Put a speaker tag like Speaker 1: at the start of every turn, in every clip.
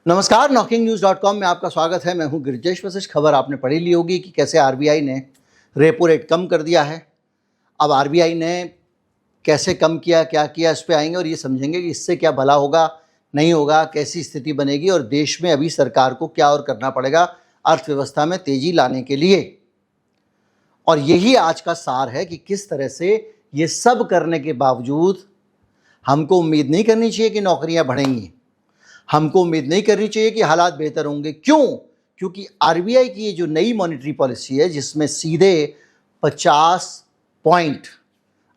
Speaker 1: नमस्कार, knocking-news.com में आपका स्वागत है। मैं हूं गिरिजेश वशिष्ठ। खबर आपने पढ़ी ली होगी कि कैसे आरबीआई ने रेपो रेट कम कर दिया है। अब आरबीआई ने कैसे कम किया, क्या किया, इस पे आएंगे और ये समझेंगे कि इससे क्या भला होगा, नहीं होगा, कैसी स्थिति बनेगी और देश में अभी सरकार को क्या और करना पड़ेगा अर्थव्यवस्था में तेजी लाने के लिए। और यही आज का सार है कि किस तरह से ये सब करने के बावजूद हमको उम्मीद नहीं करनी चाहिए कि नौकरियां बढ़ेंगी, हमको उम्मीद नहीं करनी चाहिए कि हालात बेहतर होंगे। क्यों? क्योंकि आरबीआई की ये जो नई मॉनेटरी पॉलिसी है, जिसमें सीधे 50 पॉइंट,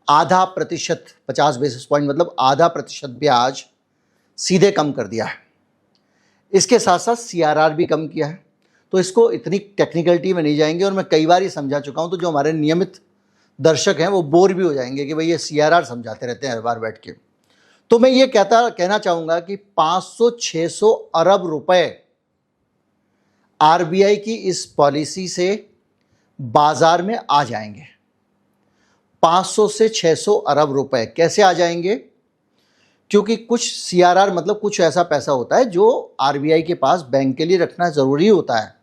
Speaker 1: आधा प्रतिशत, 50 बेसिस पॉइंट मतलब आधा प्रतिशत ब्याज सीधे कम कर दिया है। इसके साथ साथ सीआरआर भी कम किया है। तो इसको इतनी टेक्निकलिटी में नहीं जाएंगे और मैं कई बार ये समझा चुका हूँ, तो जो हमारे नियमित दर्शक हैं वो बोर भी हो जाएंगे कि भाई ये सीआरआर समझाते रहते हैं हर बार बैठ के। तो मैं ये कहना चाहूंगा कि 500-600 अरब रुपए आरबीआई की इस पॉलिसी से बाजार में आ जाएंगे। 500 से 600 अरब रुपए कैसे आ जाएंगे? क्योंकि कुछ सीआरआर मतलब कुछ ऐसा पैसा होता है जो आरबीआई के पास बैंक के लिए रखना जरूरी होता है।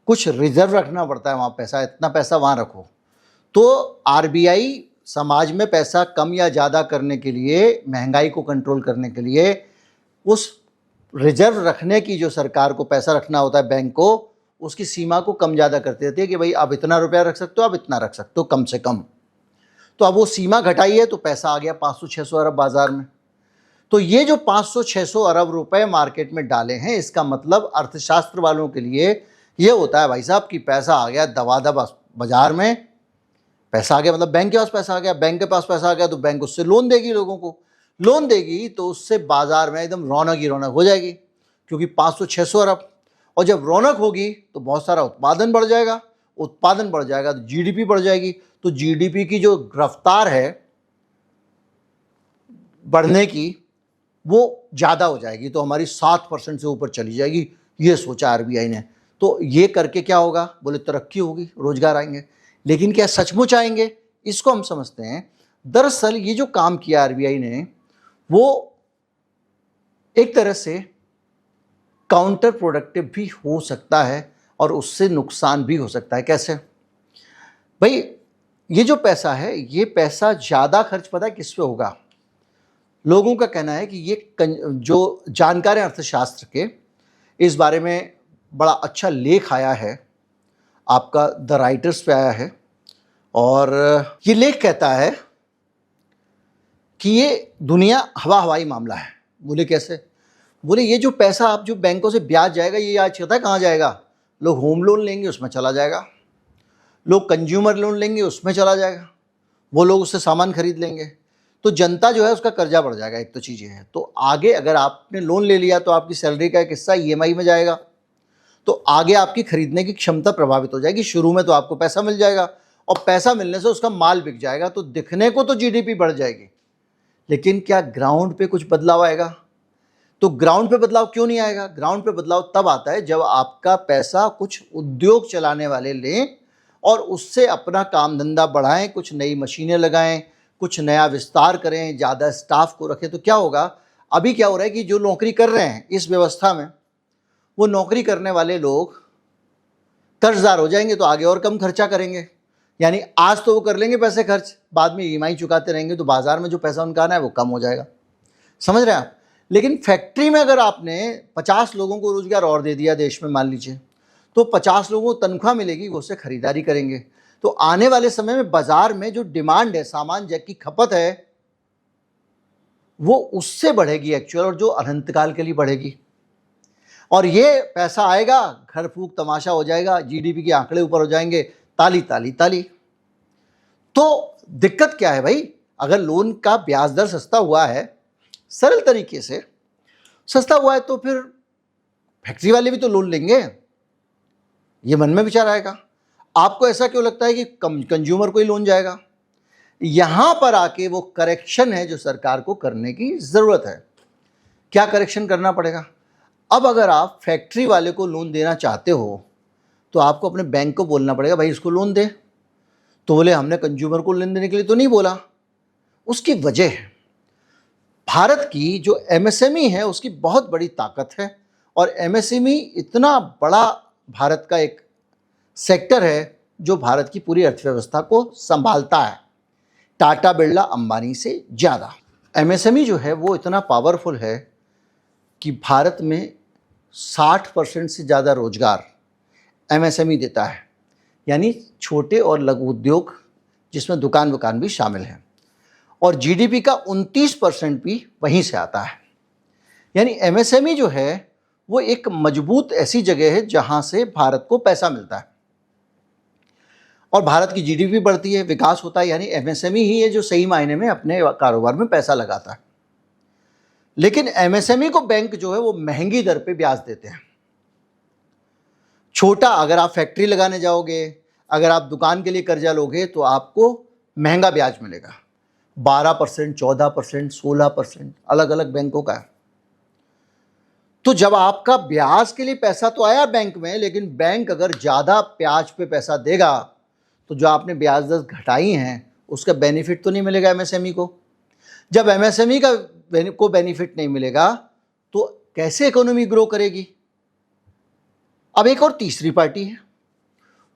Speaker 1: कुछ रिजर्व रखना पड़ता है वहां पैसा, इतना पैसा वहां रखो। तो आरबीआई समाज में पैसा कम या ज़्यादा करने के लिए, महंगाई को कंट्रोल करने के लिए, उस रिजर्व रखने की जो सरकार को पैसा रखना होता है बैंक को, उसकी सीमा को कम ज़्यादा करते रहते हैं कि भाई अब इतना रुपया रख सकते हो, अब इतना रख सकते हो कम से कम। तो अब वो सीमा घटाई है तो पैसा आ गया 500-600 अरब बाजार में। तो ये जो 500-600 अरब रुपए मार्केट में डाले हैं, इसका मतलब अर्थशास्त्र वालों के लिए ये होता है भाई साहब कि पैसा आ गया दबादब बाजार में। पैसा आ गया मतलब बैंक के पास पैसा आ गया, बैंक के पास पैसा आ गया तो बैंक उससे लोन देगी, लोगों को लोन देगी तो उससे बाजार में एकदम रौनक ही रौनक हो जाएगी, क्योंकि 500-600 अरब। और जब रौनक होगी तो बहुत सारा उत्पादन बढ़ जाएगा, उत्पादन बढ़ जाएगा तो जीडीपी बढ़ जाएगी। तो जीडीपी की जो रफ्तार है बढ़ने की वो ज़्यादा हो जाएगी, तो हमारी 7% से ऊपर चली जाएगी। ये सोचा आरबीआई ने। तो ये करके क्या होगा? बोले तरक्की होगी, रोजगार आएंगे। लेकिन क्या सचमुच आएंगे? इसको हम समझते हैं। दरअसल ये जो काम किया आरबीआई ने वो एक तरह से काउंटर प्रोडक्टिव भी हो सकता है और उससे नुकसान भी हो सकता है। कैसे भाई? ये जो पैसा है, ये पैसा ज़्यादा खर्च पता है किस पे होगा? लोगों का कहना है कि ये जो जानकार हैं अर्थशास्त्र के, इस बारे में बड़ा अच्छा लेख आया है, आपका द राइटर्स पे आया है। और ये लेख कहता है कि ये दुनिया हवाई मामला है। बोले कैसे? बोले ये जो पैसा आप जो बैंकों से ब्याज जाएगा, ये आज पता है कहाँ जाएगा? लोग होम लोन लेंगे उसमें चला जाएगा, लोग कंज्यूमर लोन लेंगे उसमें चला जाएगा, वो लोग उससे सामान खरीद लेंगे। तो जनता जो है उसका कर्जा बढ़ जाएगा। एक तो चीज़ ये है। तो आगे अगर आपने लोन ले लिया तो आपकी सैलरी का एक हिस्सा ईएमआई में जाएगा, तो आगे आपकी खरीदने की क्षमता प्रभावित हो जाएगी। शुरू में तो आपको पैसा मिल जाएगा और पैसा मिलने से उसका माल बिक जाएगा, तो दिखने को तो जीडीपी बढ़ जाएगी, लेकिन क्या ग्राउंड पे कुछ बदलाव आएगा? तो ग्राउंड पे बदलाव क्यों नहीं आएगा? ग्राउंड पे बदलाव तब आता है जब आपका पैसा कुछ उद्योग चलाने वाले लें और उससे अपना काम धंधा बढ़ाएं, कुछ नई मशीनें लगाएं, कुछ नया विस्तार करें, ज़्यादा स्टाफ को रखें। तो क्या होगा? अभी क्या हो रहा है कि जो नौकरी कर रहे हैं इस व्यवस्था में, वो नौकरी करने वाले लोग कर्जदार हो जाएंगे तो आगे और कम खर्चा करेंगे। यानी आज तो वो कर लेंगे पैसे खर्च, बाद में ईएमआई चुकाते रहेंगे, तो बाजार में जो पैसा उनका आना है वो कम हो जाएगा। समझ रहे हैं आप? लेकिन फैक्ट्री में अगर आपने 50 लोगों को रोजगार और दे दिया देश में, मान लीजिए, तो 50 लोगों को तनख्वाह मिलेगी, वो उससे खरीदारी करेंगे। तो आने वाले समय में बाजार में जो डिमांड है, सामान की खपत है, वो उससे बढ़ेगी एक्चुअल, और जो अनंतकाल के लिए बढ़ेगी। और ये पैसा आएगा, घर फूक तमाशा हो जाएगा, जीडीपी के आंकड़े ऊपर हो जाएंगे, ताली ताली ताली। तो दिक्कत क्या है भाई? अगर लोन का ब्याज दर सस्ता हुआ है, सरल तरीके से सस्ता हुआ है, तो फिर फैक्ट्री वाले भी तो लोन लेंगे। ये मन में विचार आएगा। आपको ऐसा क्यों लगता है कि कंज्यूमर को ही लोन जाएगा? यहां पर आके वो करेक्शन है जो सरकार को करने की जरूरत है। क्या करेक्शन करना पड़ेगा? अब अगर आप फैक्ट्री वाले को लोन देना चाहते हो तो आपको अपने बैंक को बोलना पड़ेगा भाई इसको लोन दे। तो बोले हमने कंज्यूमर को लोन देने के लिए तो नहीं बोला। उसकी वजह है भारत की जो एमएसएमई है उसकी बहुत बड़ी ताकत है, और एमएसएमई इतना बड़ा भारत का एक सेक्टर है जो भारत की पूरी अर्थव्यवस्था को संभालता है, टाटा बिरला अंबानी से ज़्यादा। एमएसएमई जो है वो इतना पावरफुल है कि भारत में 60% से ज़्यादा रोजगार एमएसएमई देता है, यानी छोटे और लघु उद्योग जिसमें दुकान वुकान भी शामिल है, और जीडीपी का 29% भी वहीं से आता है। यानी एमएसएमई जो है वो एक मजबूत ऐसी जगह है जहां से भारत को पैसा मिलता है और भारत की जीडीपी बढ़ती है, विकास होता है। यानी एमएसएमई ही है जो सही मायने में अपने कारोबार में पैसा लगाता है। लेकिन एमएसएमई को बैंक जो है वो महंगी दर पे ब्याज देते हैं। छोटा, अगर आप फैक्ट्री लगाने जाओगे, अगर आप दुकान के लिए कर्जा लोगे तो आपको महंगा ब्याज मिलेगा, 12%, 14%, 16%, अलग अलग बैंकों का है। तो जब आपका ब्याज के लिए पैसा तो आया बैंक में, लेकिन बैंक अगर ज़्यादा ब्याज पे पैसा देगा तो जो आपने ब्याज दर घटाई हैं उसका बेनिफिट तो नहीं मिलेगा एमएसएमई को। जब एमएसएमई को बेनिफिट नहीं मिलेगा तो कैसे इकोनॉमी ग्रो करेगी। अब एक और तीसरी पार्टी है,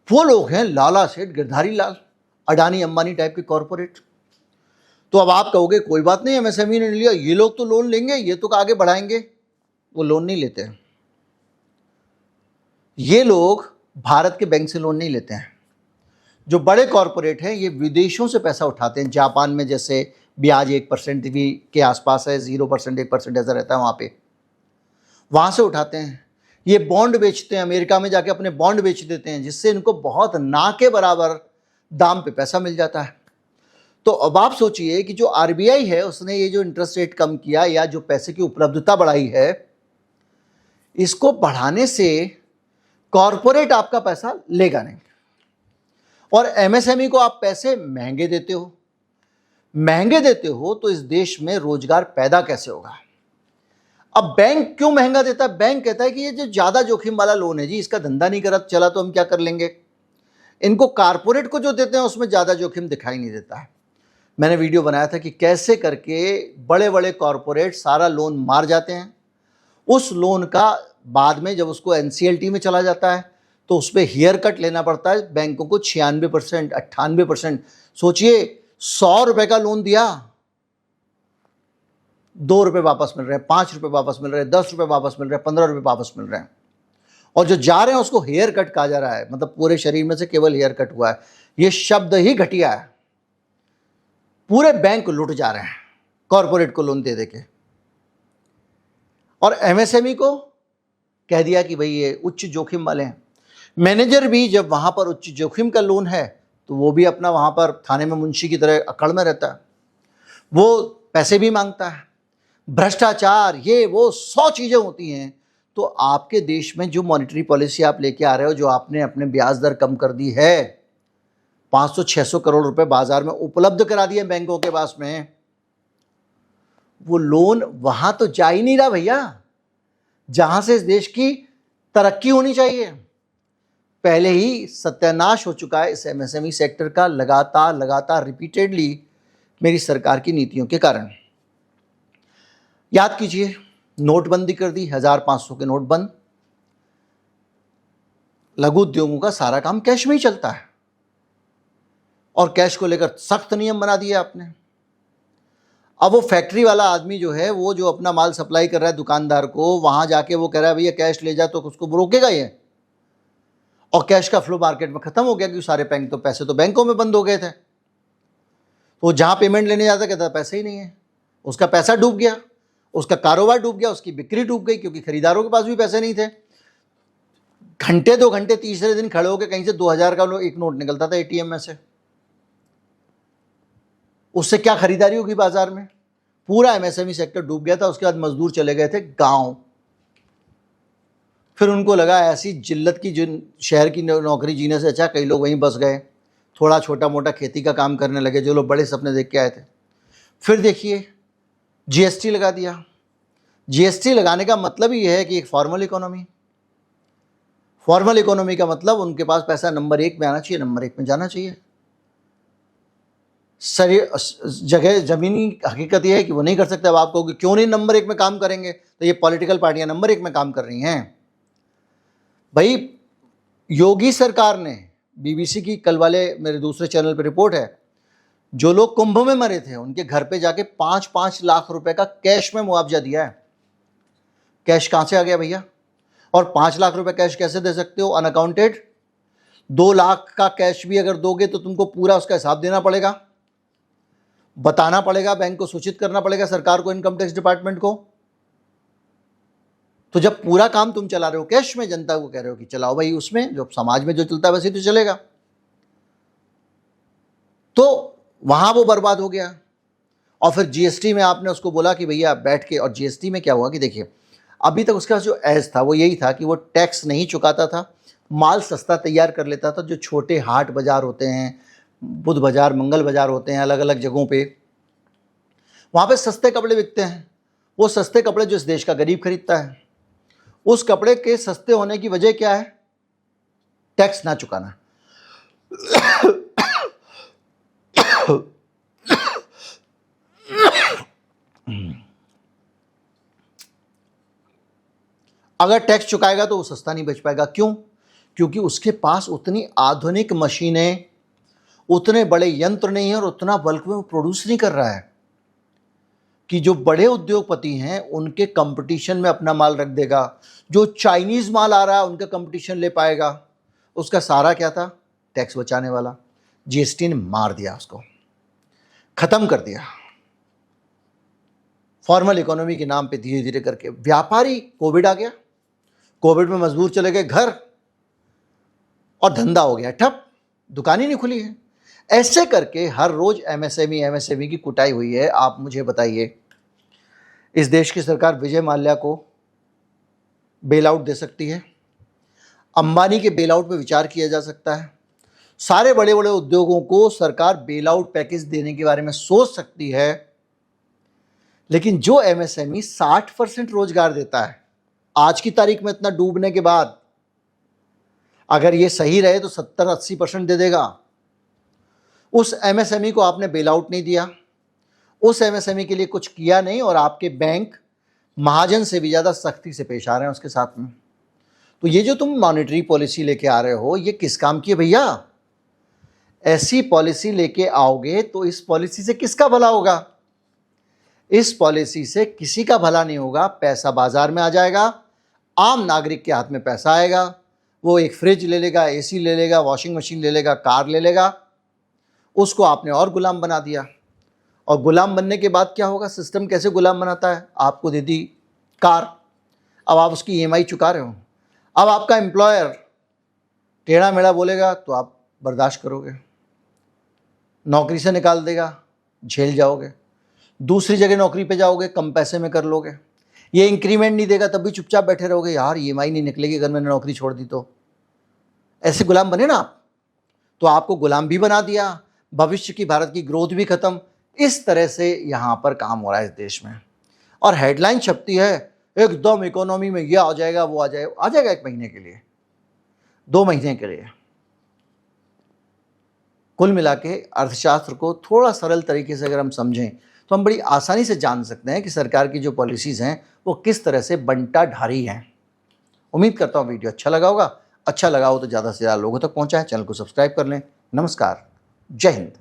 Speaker 1: वो लोग हैं लाला सेठ, गिरधारी लाल, अडानी अंबानी टाइप के कॉरपोरेट। तो अब आप कहोगे कोई बात नहीं, एमएसएमई ने लिया, ये लोग तो लोन लेंगे, ये तो आगे बढ़ाएंगे। वो लोन नहीं लेते हैं। ये लोग भारत के बैंक से लोन नहीं लेते हैं। जो बड़े कॉरपोरेट हैं ये विदेशों से पैसा उठाते हैं। जापान में जैसे ब्याज 1% भी के आसपास है, 0%, 1% ऐसा रहता है वहाँ से उठाते हैं। ये बॉन्ड बेचते हैं, अमेरिका में जाके अपने बॉन्ड बेच देते हैं, जिससे इनको बहुत ना के बराबर दाम पे पैसा मिल जाता है। तो अब आप सोचिए कि जो आरबीआई है उसने ये जो इंटरेस्ट रेट कम किया या जो पैसे की उपलब्धता बढ़ाई है, इसको बढ़ाने से कॉरपोरेट आपका पैसा लेगा नहीं और एमएसएमई को आप पैसे महंगे देते हो तो इस देश में रोजगार पैदा कैसे होगा। अब बैंक क्यों महंगा देता है? बैंक कहता है कि ये जो ज़्यादा जोखिम वाला लोन है जी, इसका धंधा नहीं करा चला तो हम क्या कर लेंगे। इनको कारपोरेट को जो देते हैं उसमें ज़्यादा जोखिम दिखाई नहीं देता है। मैंने वीडियो बनाया था कि कैसे करके बड़े बड़े कॉरपोरेट सारा लोन मार जाते हैं। उस लोन का बाद में जब उसको एनसीएलटी में चला जाता है तो उस पर हेयर कट लेना पड़ता है बैंकों को 96%, 98%। सोचिए, 100 रुपये का लोन दिया, 2 रुपये वापस मिल रहे हैं, 5 रुपये वापस मिल रहे हैं, 10 रुपये वापस मिल रहे हैं, 15 रुपये वापस मिल रहे हैं। और जो जा रहे हैं उसको हेयर कट कहा जा रहा है, मतलब पूरे शरीर में से केवल हेयर कट हुआ है। ये शब्द ही घटिया है। पूरे बैंक लुट जा रहे हैं कॉरपोरेट को लोन दे देके। और एमएसएमई को कह दिया कि भाई ये उच्च जोखिम वाले हैं। मैनेजर भी जब वहाँ पर उच्च जोखिम का लोन है तो वो भी अपना वहाँ पर थाने में मुंशी की तरह अकड़ में रहता है, वो पैसे भी मांगता है, भ्रष्टाचार, ये वो 100 चीज़ें होती हैं। तो आपके देश में जो मॉनेटरी पॉलिसी आप लेके आ रहे हो, जो आपने अपने ब्याज दर कम कर दी है, 500-600 करोड़ रुपए बाजार में उपलब्ध करा दिए बैंकों के पास में, वो लोन वहाँ तो जा ही नहीं रहा भैया जहाँ से इस देश की तरक्की होनी चाहिए। पहले ही सत्यानाश हो चुका है इस एमएसएमई सेक्टर का, लगातार रिपीटेडली मेरी सरकार की नीतियों के कारण। याद कीजिए, नोटबंदी कर दी, 1500 के नोट बंद। लघु उद्योगों का सारा काम कैश में ही चलता है और कैश को लेकर सख्त नियम बना दिए आपने। अब वो फैक्ट्री वाला आदमी जो है, वो जो अपना माल सप्लाई कर रहा है दुकानदार को, वहां जाके वो कह रहा है भैया कैश ले जा, तो उसको रोकेगा ये। और कैश का फ्लो मार्केट में खत्म हो गया क्योंकि सारे बैंक तो पैसे तो बैंकों में बंद हो गए थे। तो जहां पेमेंट लेने जाता कहता पैसे ही नहीं है, उसका पैसा डूब गया, उसका कारोबार डूब गया, उसकी बिक्री डूब गई क्योंकि खरीदारों के पास भी पैसे नहीं थे। घंटे 2 घंटे तीसरे दिन खड़े होकर कहीं से 2000 का एक नोट निकलता था एटीएम में से। उससे क्या खरीदारी होगी बाजार में। पूरा एमएसएमई सेक्टर डूब गया था। उसके बाद मजदूर चले गए थे गांव। फिर उनको लगा ऐसी जिल्लत की, जिन शहर की नौकरी जीने से अच्छा कई लोग वहीं बस गए, थोड़ा छोटा मोटा खेती का काम करने लगे, जो लोग बड़े सपने देख के आए थे। फिर देखिए जीएसटी लगा दिया। जीएसटी लगाने का मतलब ही है कि एक फॉर्मल इकोनॉमी। फॉर्मल इकोनॉमी का मतलब उनके पास पैसा नंबर 1 में आना चाहिए, नंबर 1 में जाना चाहिए। जगह ज़मीनी हकीकत यह है कि वो नहीं कर सकते। अब आप कहोगे क्यों नहीं नंबर 1 में काम करेंगे, तो ये पॉलिटिकल पार्टियां नंबर 1 में काम कर रही हैं भाई। योगी सरकार ने, बीबीसी की कल वाले मेरे दूसरे चैनल पर रिपोर्ट है, जो लोग कुंभ में मरे थे उनके घर पे जाके 5-5 लाख रुपए का कैश में मुआवजा दिया है। कैश कहां से आ गया भैया? और 5 लाख रुपए कैश कैसे दे सकते हो अनअकाउंटेड? 2 लाख का कैश भी अगर दोगे तो तुमको पूरा उसका हिसाब देना पड़ेगा, बताना पड़ेगा, बैंक को सूचित करना पड़ेगा, सरकार को, इनकम टैक्स डिपार्टमेंट को। तो जब पूरा काम तुम चला रहे हो कैश में, जनता को कह रहे हो कि चलाओ भाई उसमें, जो समाज में जो चलता है वैसे तो चलेगा, तो वहां वो बर्बाद हो गया। और फिर जीएसटी में आपने उसको बोला कि भैया बैठ के, और जीएसटी में क्या हुआ कि देखिए अभी तक उसका जो एज था वो यही था कि वो टैक्स नहीं चुकाता था, माल सस्ता तैयार कर लेता था। जो छोटे हाट बाजार होते हैं, बुध बाजार, मंगल बाजार होते हैं अलग अलग जगहों पे, वहाँ पे सस्ते कपड़े बिकते हैं। वो सस्ते कपड़े जो इस देश का गरीब खरीदता है, उस कपड़े के सस्ते होने की वजह क्या है? टैक्स ना चुकाना। अगर टैक्स चुकाएगा तो वो सस्ता नहीं बेच पाएगा। क्यों? क्योंकि उसके पास उतनी आधुनिक मशीनें, उतने बड़े यंत्र नहीं है और उतना बल्क में प्रोड्यूस नहीं कर रहा है कि जो बड़े उद्योगपति हैं उनके कंपटीशन में अपना माल रख देगा। जो चाइनीज माल आ रहा है उनका कंपटीशन ले पाएगा। उसका सारा क्या था? टैक्स बचाने वाला। जीएसटी ने मार दिया, उसको खत्म कर दिया। फॉर्मल इकोनॉमी के नाम पे धीरे धीरे करके व्यापारी, कोविड आ गया, कोविड में मजदूर चले गए घर और धंधा हो गया ठप, दुकान ही नहीं खुली है। ऐसे करके हर रोज एमएसएमई की कुटाई हुई है। आप मुझे बताइए, इस देश की सरकार विजय माल्या को बेल आउट दे सकती है, अंबानी के बेल आउट पे विचार किया जा सकता है, सारे बड़े बड़े उद्योगों को सरकार बेल आउट पैकेज देने के बारे में सोच सकती है, लेकिन जो एमएसएमई 60% रोजगार देता है आज की तारीख में, इतना डूबने के बाद अगर ये सही रहे तो 70-80% दे देगा। उस एमएसएमई को आपने बेल आउट नहीं दिया, उस एमएसएमई के लिए कुछ किया नहीं, और आपके बैंक महाजन से भी ज़्यादा सख्ती से पेश आ रहे हैं उसके साथ में। तो ये जो तुम मॉनेटरी पॉलिसी लेके आ रहे हो, ये किस काम की है भैया? ऐसी पॉलिसी लेके आओगे तो इस पॉलिसी से किसका भला होगा? इस पॉलिसी से किसी का भला नहीं होगा। पैसा बाजार में आ जाएगा, आम नागरिक के हाथ में पैसा आएगा, वो एक फ्रिज ले लेगा, एसी ले लेगा, वॉशिंग मशीन ले लेगा, कार ले लेगा। उसको आपने और गुलाम बना दिया। और गुलाम बनने के बाद क्या होगा? सिस्टम कैसे गुलाम बनाता है? आपको दे दी कार, अब आप उसकी ईएमआई चुका रहे हो। अब आपका एम्प्लॉयर टेढ़ा मेढ़ा बोलेगा तो आप बर्दाश्त करोगे, नौकरी से निकाल देगा, झेल जाओगे, दूसरी जगह नौकरी पे जाओगे, कम पैसे में कर लोगे। ये इंक्रीमेंट नहीं देगा तब भी चुपचाप बैठे रहोगे, यार ईएमआई नहीं निकलेगी अगर मैंने नौकरी छोड़ दी तो। ऐसे गुलाम बने ना आप, तो आपको गुलाम भी बना दिया, भविष्य की भारत की ग्रोथ भी खत्म। इस तरह से यहाँ पर काम हो रहा है इस देश में। और हेडलाइन छपती है एकदम इकोनॉमी में ये आ जाएगा, वो आ जाएगा 1 महीने के लिए, 2 महीने के लिए। कुल मिला के अर्थशास्त्र को थोड़ा सरल तरीके से अगर हम समझें तो हम बड़ी आसानी से जान सकते हैं कि सरकार की जो पॉलिसीज़ हैं वो किस तरह से बंटा ढारी हैं। उम्मीद करता हूँ वीडियो अच्छा लगा होगा। अच्छा लगा हो तो ज़्यादा से ज़्यादा लोगों तक पहुँचाएं, चैनल को सब्सक्राइब कर लें। नमस्कार, जय हिंद।